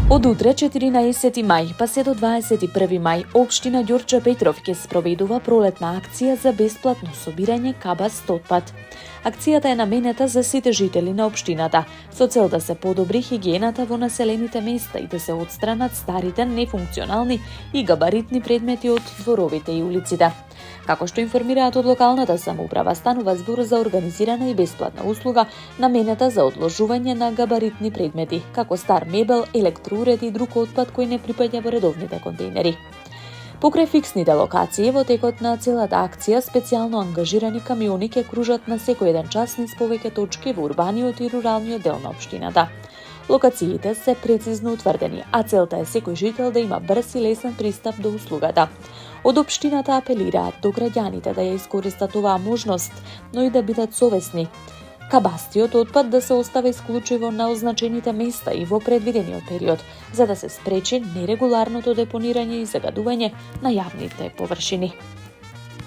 Од утре 14 мај па се до 21 мај општина Ѓурче Петров ќе спроведува пролетна акција за бесплатно собирање кабаст отпад. Акцијата е наменета за сите жители на општината, со цел да се подобри хигиената во населените места и да се отстранат старите нефункционални и габаритни предмети од дворовите и улиците. Како што информираат од локалната самоуправа, станува збор за организирана и бесплатна услуга наменета за одложување на габаритни предмети, како стар мебел, електроуреди и друг отпад кој не припаѓа во редовните контејнери. Покрај фиксните локации, во текот на целата акција, специјално ангажирани камиони ќе кружат на секој еден час низ повеќе точки во урбаниот и руралниот дел на општината. Локациите се прецизно утврдени, а целта е секој жител да има брз и лесен пристап до услугата. Од општината апелираат до граѓаните да ја искористат оваа можност, но и да бидат совесни. Кабастиот отпад да се остави исклучиво на означените места и во предвидениот период, за да се спречи нерегуларното депонирање и загадување на јавните површини.